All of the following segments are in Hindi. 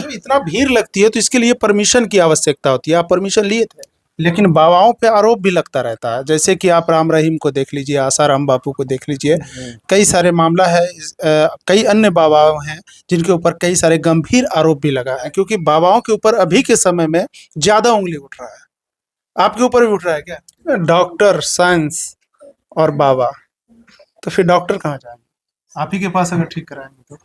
जब इतना भीड़ लगती है तो इसके लिए परमिशन की आवश्यकता होती है। आप परमिशन लिए थे? लेकिन बाबाओं पे आरोप भी लगता रहता है, जैसे कि आप राम रहीम को देख लीजिए, आसाराम बापू को देख लीजिए, कई सारे मामला है। कई अन्य बाबाओं हैं जिनके ऊपर कई सारे गंभीर आरोप भी लगा है, क्योंकि बाबाओं के ऊपर अभी के समय में ज्यादा उंगली उठ रहा है। आपके ऊपर भी उठ रहा है क्या? डॉक्टर, साइंस और बाबा, तो फिर डॉक्टर कहाँ जाएंगे? आप ही के पास अगर ठीक कराएंगे तो।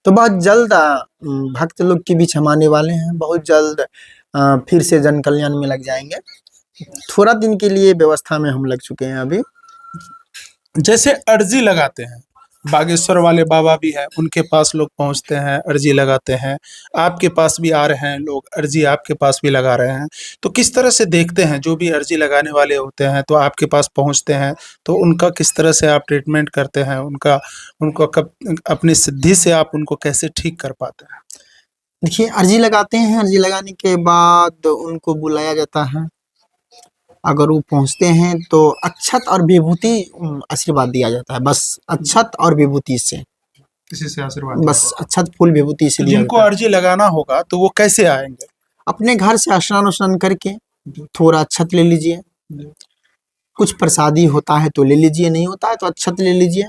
तो बहुत जल्द भक्त लोग के बीच हम आने वाले हैं, बहुत जल्द फिर से जन कल्याण में लग जाएंगे। थोड़ा दिन के लिए व्यवस्था में हम लग चुके हैं अभी। जैसे अर्जी लगाते हैं, बागेश्वर वाले बाबा भी हैं, उनके पास लोग पहुंचते हैं, अर्जी लगाते हैं। आपके पास भी आ रहे हैं लोग, अर्जी आपके पास भी लगा रहे हैं। तो किस तरह से देखते हैं, जो भी अर्जी लगाने वाले होते हैं तो आपके पास पहुंचते हैं, तो उनका किस तरह से आप ट्रीटमेंट करते हैं? उनको कब अपनी सिद्धि से आप उनको कैसे ठीक कर पाते हैं? देखिए, अर्जी लगाते हैं, अर्जी लगाने के बाद उनको बुलाया जाता है। अगर वो पहुंचते हैं तो अक्षत और विभूति आशीर्वाद दिया जाता है। बस अक्षत और विभूति से, किसी से आशीर्वाद बस अक्षत फूल विभूति से तो दिया जिनको जाता है। अर्जी लगाना होगा तो वो कैसे आएंगे? अपने घर से स्नान उस्नान करके थोड़ा अक्षत ले लीजिए, कुछ प्रसादी होता है तो ले लीजिए, नहीं होता है तो अक्षत ले लीजिए,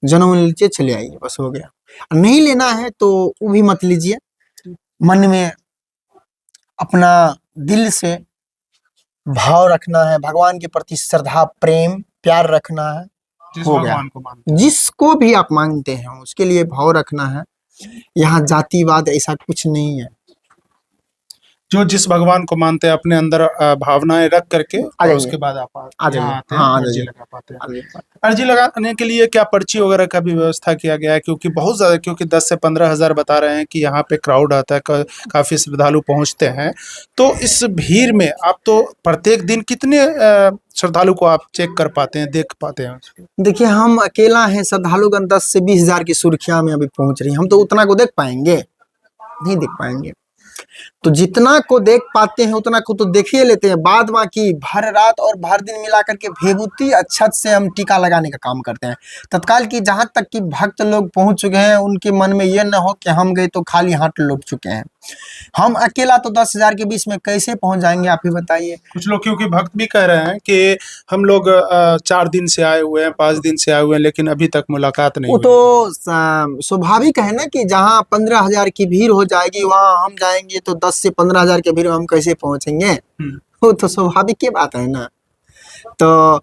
जनेऊ ले लीजिए, चले आइए, बस हो गया। नहीं लेना है तो वो भी मत लीजिए। मन में अपना दिल से भाव रखना है, भगवान के प्रति श्रद्धा, प्रेम, प्यार रखना है, हो गया। जिसको भी आप मांगते हैं उसके लिए भाव रखना है। यहाँ जातिवाद ऐसा कुछ नहीं है। जो जिस भगवान को मानते हैं अपने अंदर भावनाएं रख करके, और उसके बाद आप आते हैं, अर्जी लगा पाते हैं। अर्जी लगाने के लिए क्या पर्ची वगैरह का भी व्यवस्था किया गया है? क्योंकि बहुत ज्यादा, क्योंकि 10 से 15 हजार बता रहे हैं कि यहाँ पे क्राउड आता है, काफी श्रद्धालु पहुंचते हैं। तो इस भीड़ में आप तो प्रत्येक दिन कितने श्रद्धालु को आप चेक कर पाते हैं, देख पाते हैं? देखिए, हम अकेला हैं, श्रद्धालुगण 10 से 20 हजार की सुर्खिया में अभी पहुंच रही है। हम तो उतना को देख पाएंगे? नहीं देख पाएंगे। तो जितना को देख पाते हैं उतना को तो देख ही लेते हैं। बाद बाकी भर रात और भर दिन मिला करके विभूति अक्षत से हम टीका लगाने का काम करते हैं तत्काल की। जहां तक कि भक्त लोग पहुंच चुके हैं, उनके मन में ये न हो कि हम गए तो खाली हाथ लौट चुके हैं। हम अकेला तो 10 हजार के बीच में कैसे पहुंच जाएंगे, आप ही बताइए। कुछ लोग, क्योंकि भक्त भी कह रहे हैं कि हम लोग 4 दिन से आए हुए हैं, 5 दिन से आए हुए हैं, लेकिन अभी तक मुलाकात नहीं वो तो स्वाभाविक है ना कि जहाँ 15 हजार की भीड़ हो जाएगी वहां हम जाएंगे तो 10 से 15 हजार के भीड़ में हम कैसे पहुंचेंगे? वो तो स्वाभाविक की बात है ना। तो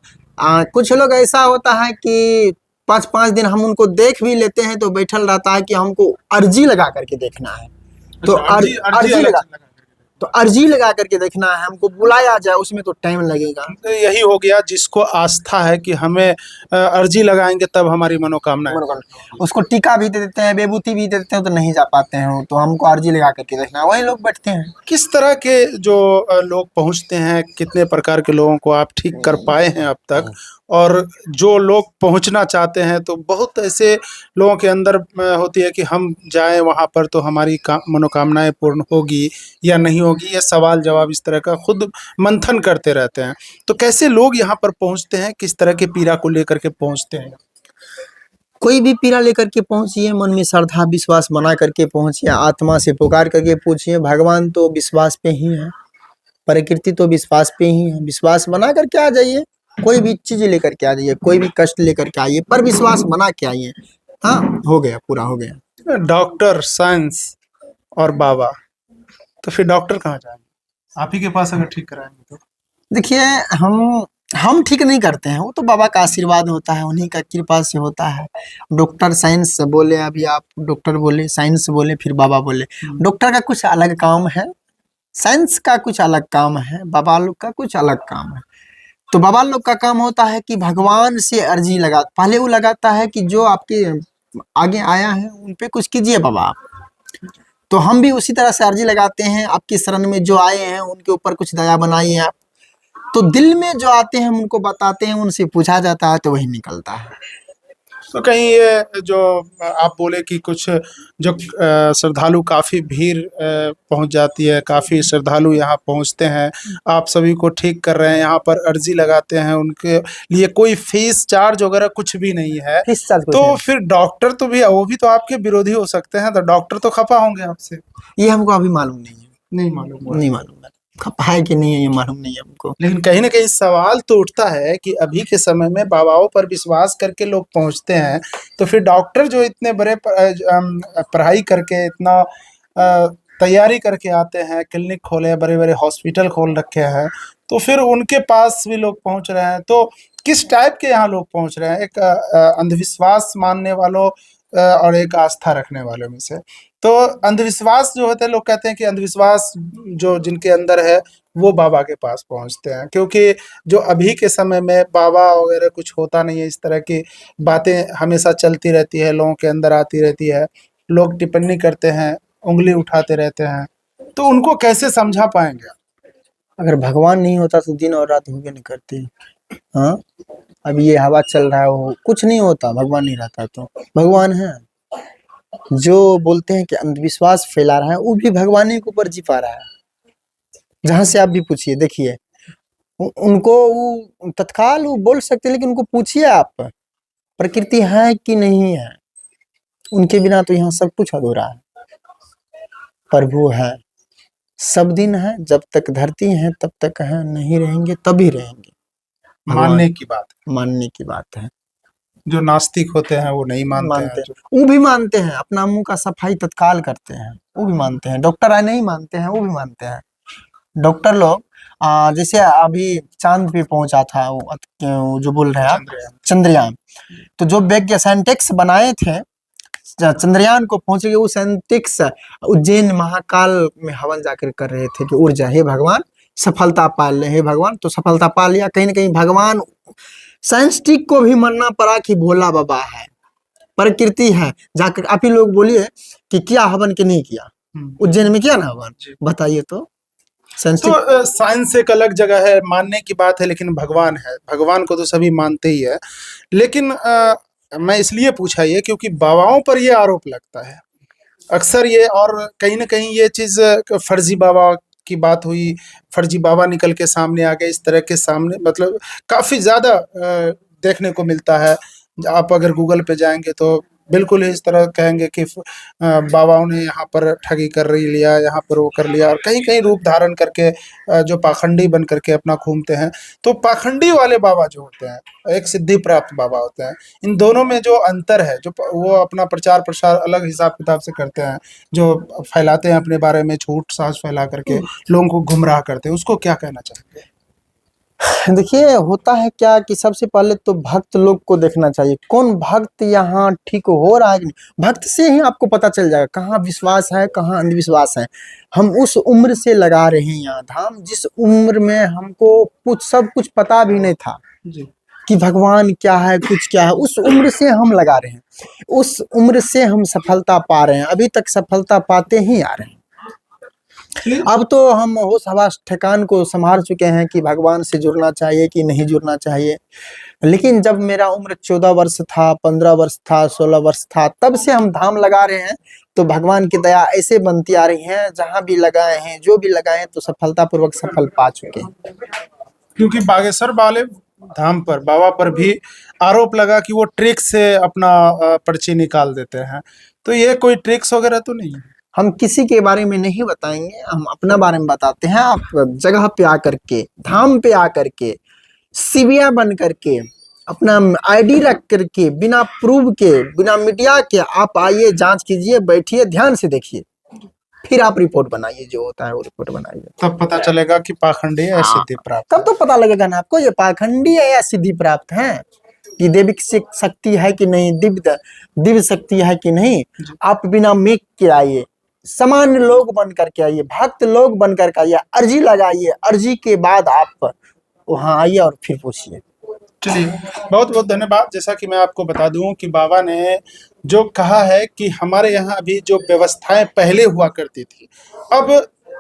कुछ लोग ऐसा होता है कि 5-5 दिन हम उनको देख भी लेते हैं तो बैठल रहता है कि हमको अर्जी लगा करके देखना है। तो अर्जी लगा करके देखना है, हमको बुलाया जाए, उसमें तो टाइम लगेगा। तो यही हो गया, जिसको आस्था है कि हमें अर्जी लगाएंगे तब हमारी मनोकामना, उसको टीका भी दे देते हैं, विभूति भी दे देते हैं, तो नहीं जा पाते हैं। तो हमको अर्जी लगा करके देखना है, वही लोग बैठते हैं। किस तरह के जो लोग पहुंचते हैं, कितने प्रकार के लोगों को आप ठीक कर पाए हैं अब तक? और जो लोग पहुंचना चाहते हैं, तो बहुत ऐसे लोगों के अंदर होती है कि हम जाएं वहां पर तो हमारी मनोकामनाएं पूर्ण होगी या नहीं होगी, ये सवाल जवाब इस तरह का खुद मंथन करते रहते हैं। तो कैसे लोग यहाँ पर पहुंचते हैं, किस तरह के पीड़ा को लेकर के पहुंचते हैं? कोई भी पीड़ा लेकर के पहुंचिए, मन में श्रद्धा विश्वास बना करके पहुंचिए, आत्मा से पुकार करके पूछिए। भगवान तो विश्वास पे ही है, प्रकृति तो विश्वास पे ही है। विश्वास बना करके आ जाइए, कोई भी चीज लेकर के आ जाइए, कोई भी कष्ट लेकर के आइए, पर विश्वास बना के आइए। हाँ, हो गया, पूरा हो गया। डॉक्टर, साइंस और बाबा, तो फिर डॉक्टर कहाँ जाएंगे? आप ही के पास अगर ठीक कराएंगे तो। देखिए, हम ठीक नहीं करते हैं, वो तो बाबा का आशीर्वाद होता है, उन्हीं का कृपा से होता है। डॉक्टर साइंस बोले, अभी आप डॉक्टर बोले, साइंस बोले, फिर बाबा बोले। डॉक्टर का कुछ अलग काम है, साइंस का कुछ अलग काम है, बाबा लोग का कुछ अलग काम है। तो बाबा लोग का काम होता है कि भगवान से अर्जी लगा, पहले वो लगाता है कि जो आपके आगे आया है उन पे कुछ कीजिए बाबा आप। तो हम भी उसी तरह से अर्जी लगाते हैं, आपकी शरण में जो आए हैं उनके ऊपर कुछ दया बनाइए आप। तो दिल में जो आते हैं उनको बताते हैं, उनसे पूछा जाता है तो वही निकलता है। तो कहीं ये जो आप बोले कि कुछ जो श्रद्धालु काफ़ी भीड़ पहुंच जाती है, काफ़ी श्रद्धालु यहाँ पहुंचते हैं, आप सभी को ठीक कर रहे हैं, यहाँ पर अर्जी लगाते हैं, उनके लिए कोई फीस चार्ज वगैरह कुछ भी नहीं है, किस चार्ज कुछ तो नहीं। फिर डॉक्टर तो भी वो भी तो आपके विरोधी हो सकते हैं, तो डॉक्टर तो खफा होंगे आपसे। ये हमको अभी मालूम नहीं है, नहीं मालूम हुआ। नहीं मालूम है, खपा है कि नहीं है ये मालूम नहीं है हमको। लेकिन कहीं ना कहीं सवाल तो उठता है कि अभी के समय में बाबाओं पर विश्वास करके लोग पहुंचते हैं, तो फिर डॉक्टर जो इतने बड़े पढ़ाई करके इतना तैयारी करके आते हैं, क्लिनिक खोले, बड़े बड़े हॉस्पिटल खोल रखे हैं, तो फिर उनके पास भी लोग पहुंच रहे हैं, तो किस टाइप के यहाँ लोग पहुंच रहे हैं? एक अंधविश्वास मानने वालों और एक आस्था रखने वालों में से। तो अंधविश्वास जो होते हैं, लोग कहते हैं कि अंधविश्वास जो जिनके अंदर है वो बाबा के पास पहुंचते हैं, क्योंकि जो अभी के समय में बाबा वगैरह कुछ होता नहीं है, इस तरह की बातें हमेशा चलती रहती है, लोगों के अंदर आती रहती है, लोग टिप्पणी करते हैं, उंगली उठाते रहते हैं, तो उनको कैसे समझा पाएंगे? अगर भगवान नहीं होता तो दिन और रात होगे नहीं करती। हाँ, अब ये हवा चल रहा है, वो कुछ नहीं होता, भगवान नहीं रहता तो। भगवान है, जो बोलते हैं कि अंधविश्वास फैला रहा है वो भी भगवान ही के ऊपर जी पा रहा है। जहां से आप भी पूछिए, देखिए उनको वो तत्काल वो बोल सकते हैं, लेकिन उनको पूछिए आप, प्रकृति है कि नहीं है, उनके बिना तो यहाँ सब कुछ अधूरा है। प्रभु है, सब दिन है, जब तक धरती है तब तक है, नहीं रहेंगे तभी रहेंगे। मानने की बात है। मानने की बात है। जो नास्तिक होते हैं वो नहीं मानते हैं, मानते हैं, वो भी मानते हैं, अपना मुंह का सफाई तत्काल करते हैं, वो भी मानते हैं। डॉक्टर आए नहीं मानते हैं, वो भी मानते हैं। डॉक्टर लोग जैसे अभी चांद पे पहुंचा था वो जो बोल रहे हैं आप, चंद्रयान, तो जो वैज्ञ साइंटिस्ट बनाए थे चंद्रयान को पहुंचे गए, वो साइंटिस्ट उज्जैन महाकाल में हवन जाकर कर रहे थे कि ऊर्जा, हे भगवान सफलता पा ले, हे भगवान, तो सफलता पा लिया। कहीं ना कहीं भगवान साइंटिस्ट को भी मानना पड़ा कि भोला बाबा है, प्रकृति है। जाकर आप ही लोग बोलिए कि किया हवन कि नहीं किया, उज्जैन में किया ना हवन, बताइए तो। तो साइंस एक अलग जगह है, मानने की बात है, लेकिन भगवान है, भगवान को तो सभी मानते ही है। लेकिन मैं इसलिए पूछा ये क्योंकि बाबाओं पर ये आरोप लगता है अक्सर ये, और कहीं ना कहीं ये चीज़ फर्जी बाबा की बात हुई, फर्जी बाबा निकल के सामने आ गए, इस तरह के सामने मतलब काफ़ी ज़्यादा देखने को मिलता है। आप अगर गूगल पे जाएंगे तो बिल्कुल इस तरह कहेंगे कि बाबाओं ने यहाँ पर ठगी कर रही लिया, यहाँ पर वो कर लिया, और कहीं कहीं रूप धारण करके जो पाखंडी बन करके अपना घूमते हैं। तो पाखंडी वाले बाबा जो होते हैं, एक सिद्धि प्राप्त बाबा होते हैं, इन दोनों में जो अंतर है, जो वो अपना प्रचार प्रसार अलग हिसाब किताब से करते हैं, जो फैलाते हैं अपने बारे में झूठ साज फैला करके लोगों को गुमराह करते हैं, उसको क्या कहना चाहेंगे? देखिए होता है क्या कि सबसे पहले तो भक्त लोग को देखना चाहिए, कौन भक्त यहाँ ठीक हो रहा है कि नहीं। भक्त से ही आपको पता चल जाएगा कहाँ विश्वास है, कहाँ अंधविश्वास है। हम उस उम्र से लगा रहे हैं यहाँ धाम, जिस उम्र में हमको कुछ सब कुछ पता भी नहीं था जी। कि भगवान क्या है, कुछ क्या है, उस उम्र से हम लगा रहे हैं, उस उम्र से हम सफलता पा रहे हैं, अभी तक सफलता पाते ही आ रहे हैं। अब तो हम होश हवास ठिकान को संभाल चुके हैं कि भगवान से जुड़ना चाहिए कि नहीं जुड़ना चाहिए। लेकिन जब मेरा उम्र 14 वर्ष था, 15 वर्ष था, 16 वर्ष था, तब से हम धाम लगा रहे हैं। तो भगवान की दया ऐसे बनती आ रही है, जहां भी लगाए हैं, जो भी लगाए तो सफलतापूर्वक सफल पा चुके हैं। क्योंकि बागेश्वर वाले धाम पर बाबा पर भी आरोप लगा कि वो ट्रिक से अपना पर्ची निकाल देते हैं, तो ये कोई ट्रिक्स वगैरह तो नहीं है? हम किसी के बारे में नहीं बताएंगे, हम अपना बारे में बताते हैं। आप जगह पे आकर के, धाम पे आकर के, सिविया बन करके, अपना आईडी रख करके, बिना प्रूफ के, बिना मीडिया के आप आइए, जांच कीजिए, बैठिए, ध्यान से देखिए, फिर आप रिपोर्ट बनाइए, जो होता है वो रिपोर्ट बनाइए, तब पता चलेगा कि पाखंडी है या सिद्धि प्राप्त। तब तो पता लगेगा ना आपको ये पाखंडी है या सिद्धि प्राप्त है, कि देविक शक्ति है कि नहीं, दिव्य शक्ति है कि नहीं। आप बिना मेक के आइए, सामान्य लोग बन करके आइए, भक्त लोग बन करके आइए, अर्जी लगाइए, अर्जी के बाद आप वहां आइए और फिर पूछिए। चलिए, बहुत बहुत धन्यवाद। जैसा कि मैं आपको बता दूं कि बाबा ने जो कहा है कि हमारे यहाँ अभी जो व्यवस्थाएं पहले हुआ करती थी, अब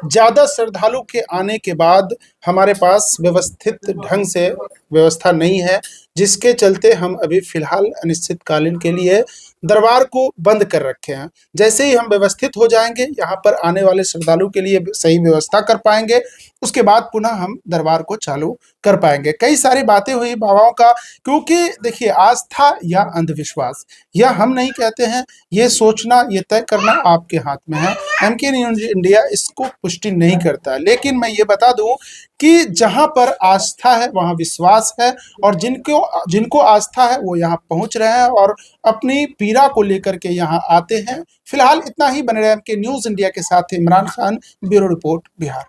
ज़्यादा श्रद्धालु के आने के बाद हमारे पास व्यवस्थित ढंग से व्यवस्था नहीं है, जिसके चलते हम अभी फिलहाल अनिश्चितकालीन के लिए दरबार को बंद कर रखे हैं। जैसे ही हम व्यवस्थित हो जाएंगे, यहाँ पर आने वाले श्रद्धालु के लिए सही व्यवस्था कर पाएंगे, उसके बाद पुनः हम दरबार को चालू कर पाएंगे। कई सारी बातें हुई बाबाओं का, क्योंकि देखिए आस्था या अंधविश्वास यह हम नहीं कहते हैं, ये सोचना ये तय करना आपके हाथ में है। एमके न्यूज़ इंडिया इसको पुष्टि नहीं करता, लेकिन मैं ये बता दूं कि जहां पर आस्था है वहां विश्वास है, और जिनको जिनको आस्था है वो यहाँ पहुंच रहे हैं और अपनी पीड़ा को लेकर के यहाँ आते हैं। फिलहाल इतना ही। बने रहे एमके न्यूज़ इंडिया के साथ इमरान खान, ब्यूरो रिपोर्ट, बिहार।